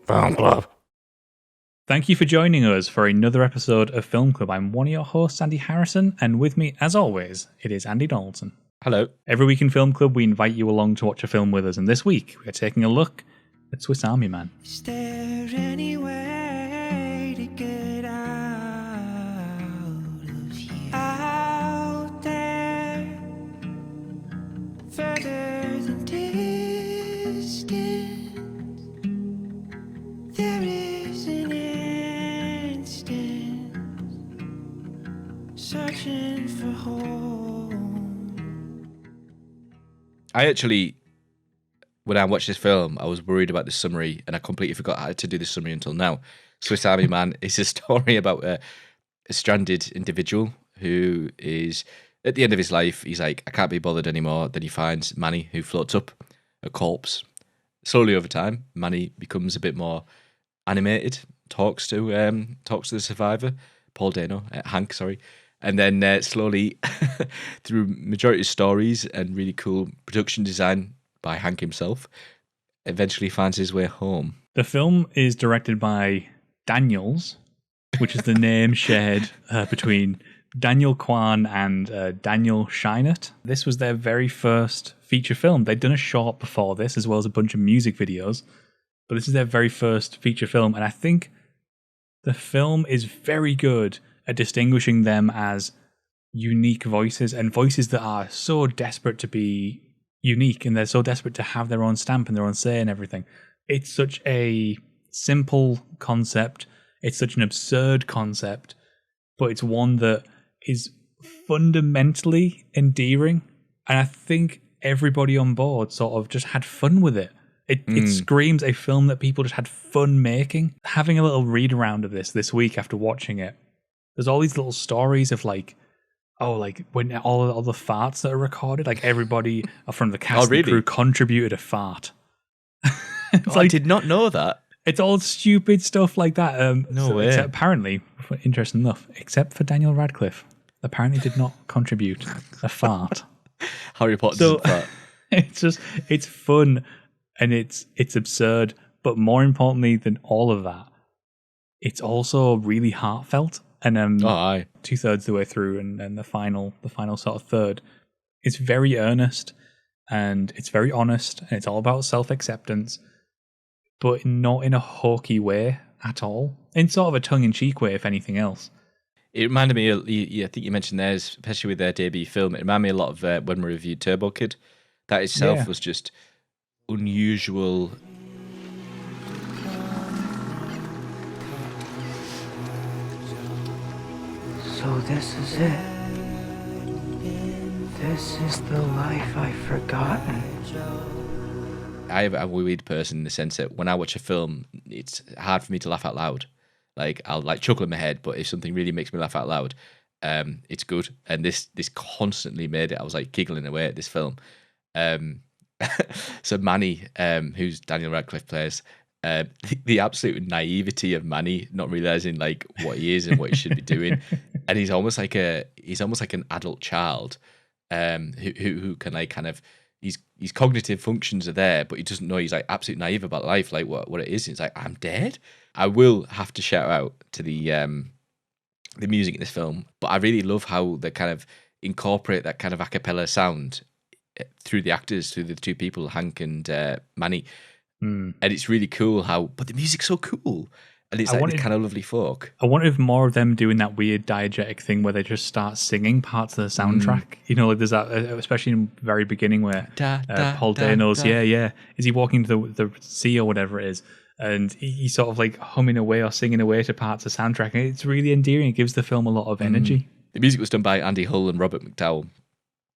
Film Club. Thank you for joining us for another episode of Film Club. I'm one of your hosts, Andy Harrison, and with me, as always, it is Andy Donaldson. Hello. Every week in Film Club, we invite you along to watch a film with us, and this week, we are taking a look at Swiss Army Man. Is there any way to get out of here? Out there, further than distance, there is an instant, searching for home. I actually, when I watched this film, I was worried about the summary, and I completely forgot how to do the summary until now. Swiss Army Man is a story about a stranded individual who is, at the end of his life, he's like, I can't be bothered anymore. Then he finds Manny, who floats up, a corpse. Slowly over time, Manny becomes a bit more animated, talks to the survivor, Hank, sorry. And then slowly, through majority of stories and really cool production design by Hank himself, eventually finds his way home. The film is directed by Daniels, which is the name shared between Daniel Kwan and Daniel Scheinert. This was their very first feature film. They'd done a short before this, as well as a bunch of music videos, but this is their very first feature film, and I think the film is very good at distinguishing them as unique voices, and voices that are so desperate to be unique, and they're so desperate to have their own stamp and their own say and everything. It's such a simple concept. It's such an absurd concept, but it's one that is fundamentally endearing. And I think everybody on board sort of just had fun with it. It screams a film that people just had fun making. Having a little read around of this week after watching it, there's all these little stories of like when all the farts that are recorded, like everybody from the cast and crew contributed a fart. I did not know that. It's all stupid stuff like that. No way. Except, apparently, interesting enough, except for Daniel Radcliffe, apparently did not contribute a fart. Harry Potter's fart. It's fun and it's absurd, but more importantly than all of that, it's also really heartfelt. And 2/3 of the way through, and the final sort of third, it's very earnest and it's very honest, and it's all about self-acceptance, but not in a hokey way at all. In sort of a tongue-in-cheek way, if anything else. It reminded me, I think you mentioned theirs, especially with their debut film, it reminded me a lot of when we reviewed Turbo Kid. That itself was just unusual. So this is it. This is the life I've forgotten. I have a weird person in the sense that when I watch a film, it's hard for me to laugh out loud. Like, I'll like chuckle in my head, but if something really makes me laugh out loud, it's good. And this constantly made it. I was like giggling away at this film. So Manny, who's Daniel Radcliffe plays, the absolute naivety of Manny, not realizing like what he is and what he should be doing, and he's almost like an adult child, who can like kind of his cognitive functions are there, but he doesn't know. He's like absolutely naive about life, like what it is. It's like, I'm dead. I will have to shout out to the music in this film, but I really love how they kind of incorporate that kind of a cappella sound through the actors, through the two people, Hank and Manny. And it's really cool but the music's so cool, and it's like kind of lovely folk. I wanted more of them doing that weird diegetic thing where they just start singing parts of the soundtrack. You know, like there's that, especially in the very beginning where Paul Dano's, is he walking to the sea or whatever it is, and he's sort of like humming away or singing away to parts of the soundtrack, and it's really endearing. It gives the film a lot of energy. The music was done by Andy Hull and Robert McDowell,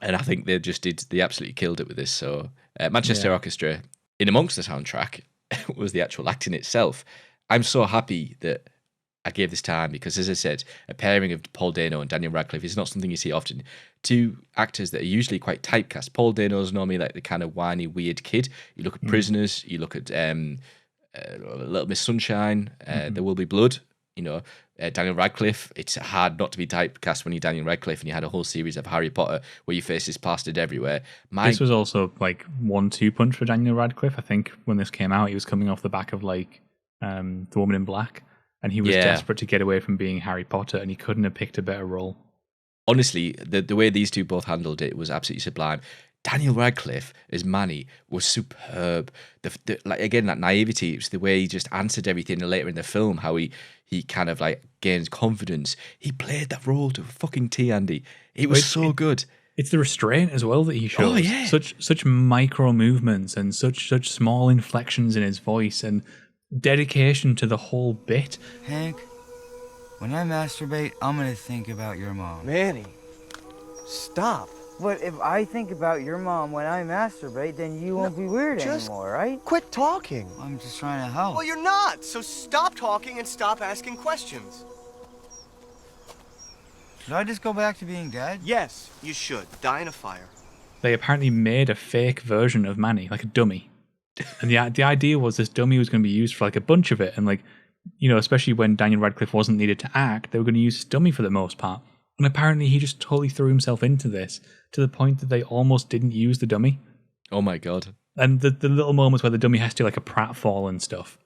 and I think they absolutely killed it with this. So Manchester Orchestra, in amongst the soundtrack, was the actual acting itself. I'm so happy that I gave this time because, as I said, a pairing of Paul Dano and Daniel Radcliffe is not something you see often. Two actors that are usually quite typecast. Paul Dano's normally like the kind of whiny, weird kid. You look at Prisoners, you look at Little Miss Sunshine, There Will Be Blood. You know, Daniel Radcliffe, it's hard not to be typecast when you're Daniel Radcliffe and you had a whole series of Harry Potter where your face is plastered everywhere. This was also like 1-2 punch for Daniel Radcliffe. I think when this came out, he was coming off the back of like the woman in black, and he was desperate to get away from being Harry Potter, and he couldn't have picked a better role. Honestly, the way these two both handled it was absolutely sublime. Daniel Radcliffe as Manny was superb. Like again, that naivety, it was the way he just answered everything. And later in the film, how he kind of like gains confidence. He played that role to a fucking T, Andy. It was so good. It's the restraint as well that he shows. Oh, yeah. Such micro movements and such small inflections in his voice and dedication to the whole bit. Hank, when I masturbate, I'm gonna think about your mom. Manny, stop. But if I think about your mom when I masturbate, then you won't be weird just anymore, right? Quit talking. I'm just trying to help. Well, you're not, so stop talking and stop asking questions. Should I just go back to being dead? Yes, you should. Die in a fire. They apparently made a fake version of Manny, like a dummy. And the idea was this dummy was going to be used for like a bunch of it. And like, you know, especially when Daniel Radcliffe wasn't needed to act, they were going to use this dummy for the most part. And apparently he just totally threw himself into this to the point that they almost didn't use the dummy. Oh my God. And the little moments where the dummy has to like a pratfall and stuff.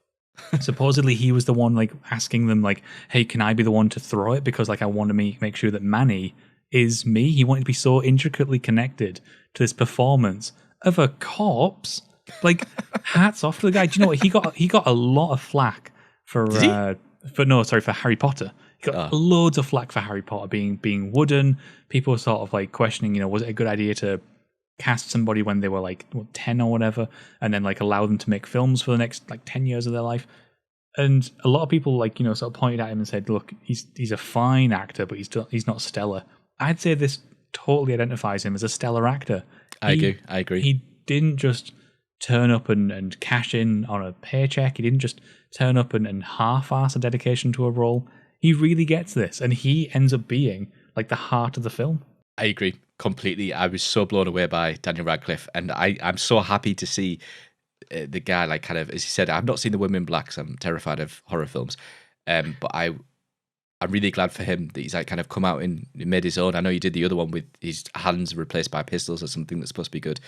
Supposedly he was the one like asking them like, hey, can I be the one to throw it? Because like I want to make sure that Manny is me. He wanted to be so intricately connected to this performance of a corpse. Like, hats off to the guy. Do you know what? He got a lot of flack for Harry Potter. He got loads of flack for Harry Potter being wooden. People were sort of like questioning, you know, was it a good idea to cast somebody when they were like 10 or whatever, and then like allow them to make films for the next like 10 years of their life. And a lot of people like, you know, sort of pointed at him and said, look, he's a fine actor, but he's not stellar. I'd say this totally identifies him as a stellar actor. I agree. He didn't just turn up and cash in on a paycheck. He didn't just turn up and half-ass a dedication to a role. He really gets this, and he ends up being like the heart of the film. I agree completely. I was so blown away by Daniel Radcliffe, and I'm so happy to see the guy, like, kind of, as he said, I've not seen The Women in Black, because I'm terrified of horror films, but I'm really glad for him that he's like kind of come out and made his own. I know he did the other one with his hands replaced by pistols or something that's supposed to be good.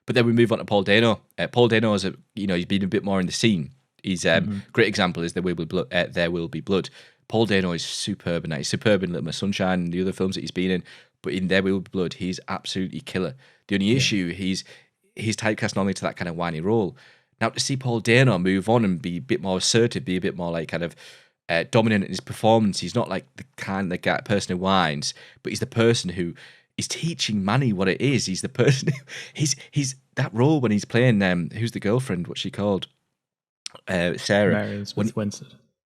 But then we move on to Paul Dano. Paul Dano is he's been a bit more in the scene. He's great example is There Will Be Blood. Paul Dano is superb in that. He's superb in Little Miss Sunshine and the other films that he's been in. But in There Will Be Blood, he's absolutely killer. The only issue, he's typecast normally to that kind of whiny role. Now to see Paul Dano move on and be a bit more assertive, be a bit more like kind of dominant in his performance. He's not like the kind of person who whines, but he's the person who is teaching Manny what it is. He's the person who, he's that role when he's playing who's the girlfriend? What's she called? Sarah. Marion Winston.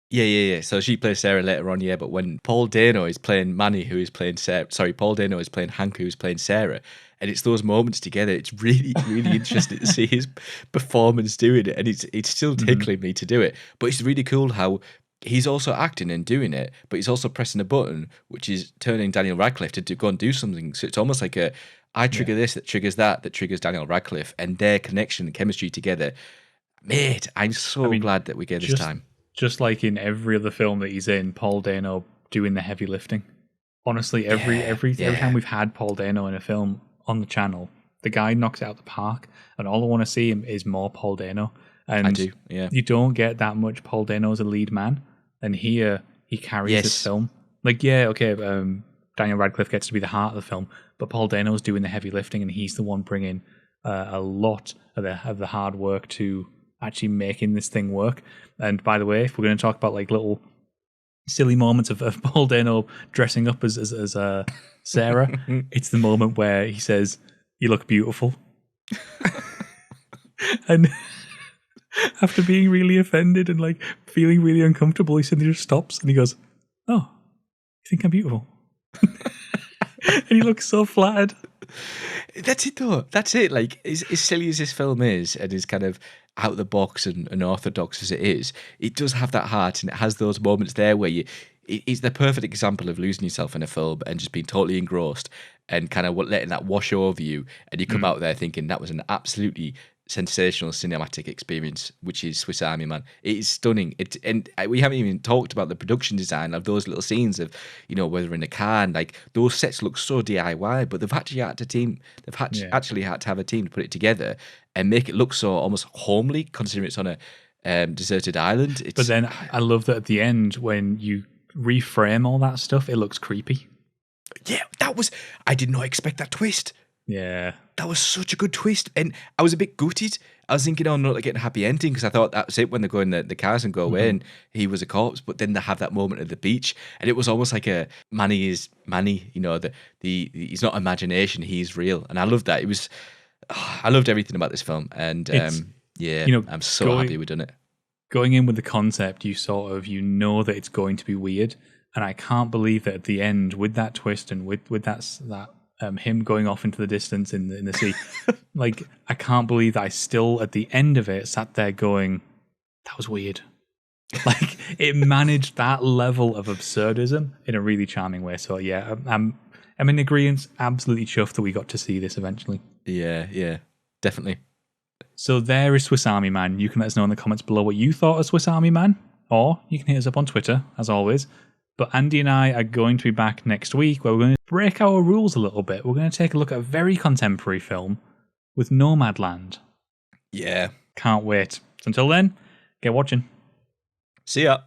Yeah. So she plays Sarah later on, but when Paul Dano is playing Manny, who is playing Sarah, Paul Dano is playing Hank, who's playing Sarah, and it's those moments together. It's really, really interesting to see his performance doing it, and it's still tickling me to do it. But it's really cool how he's also acting and doing it, but he's also pressing a button, which is turning Daniel Radcliffe to go and do something. So it's almost like I trigger this, that triggers that triggers Daniel Radcliffe, and their connection and chemistry together. Mate, I'm so glad that we get this time. Just like in every other film that he's in, Paul Dano doing the heavy lifting. Honestly, every time we've had Paul Dano in a film on the channel, the guy knocks it out the park, and all I want to see him is more Paul Dano. And I do, yeah. You don't get that much Paul Dano as a lead man, and here he carries this film. Like, Daniel Radcliffe gets to be the heart of the film, but Paul Dano's doing the heavy lifting, and he's the one bringing a lot of the hard work to actually making this thing work. And by the way, if we're going to talk about like little silly moments of Paul Dano dressing up as Sarah, it's the moment where he says, "You look beautiful," and after being really offended and like feeling really uncomfortable, he suddenly just stops and he goes, "Oh, you think I'm beautiful?" And he looks so flattered. That's it though. That's it. Like, as silly as this film is, and is kind of out of the box and unorthodox as it is, it does have that heart, and it has those moments there where it's the perfect example of losing yourself in a film and just being totally engrossed and kind of letting that wash over you, and you come out there thinking that was an absolutely sensational cinematic experience, which is Swiss Army Man. It is stunning. And we haven't even talked about the production design of those little scenes of, whether in a car, and like those sets look so DIY, but they've actually had to have a team to put it together and make it look so almost homely, considering it's on deserted island. But then I love that at the end when you reframe all that stuff, it looks creepy. Yeah, I did not expect that twist. Yeah. That was such a good twist. And I was a bit gutted. I was thinking, oh, no, they're getting a happy ending because I thought that was it when they go in the cars and go away and he was a corpse. But then they have that moment at the beach and it was almost like a Manny is Manny, you know, he's not imagination, he's real. And I loved that. I loved everything about this film. And I'm so happy we've done it. Going in with the concept, you know that it's going to be weird. And I can't believe that at the end with that twist and with that him going off into the distance in the sea, like I can't believe that I still at the end of it sat there going, that was weird. Like it managed that level of absurdism in a really charming way. So yeah, I'm in agreement. Absolutely chuffed that we got to see this eventually. Yeah, definitely. So there is Swiss Army Man. You can let us know in the comments below what you thought of Swiss Army Man, or you can hit us up on Twitter as always. But Andy and I are going to be back next week where we're going to break our rules a little bit. We're going to take a look at a very contemporary film with Nomadland. Yeah. Can't wait. So until then, get watching. See ya.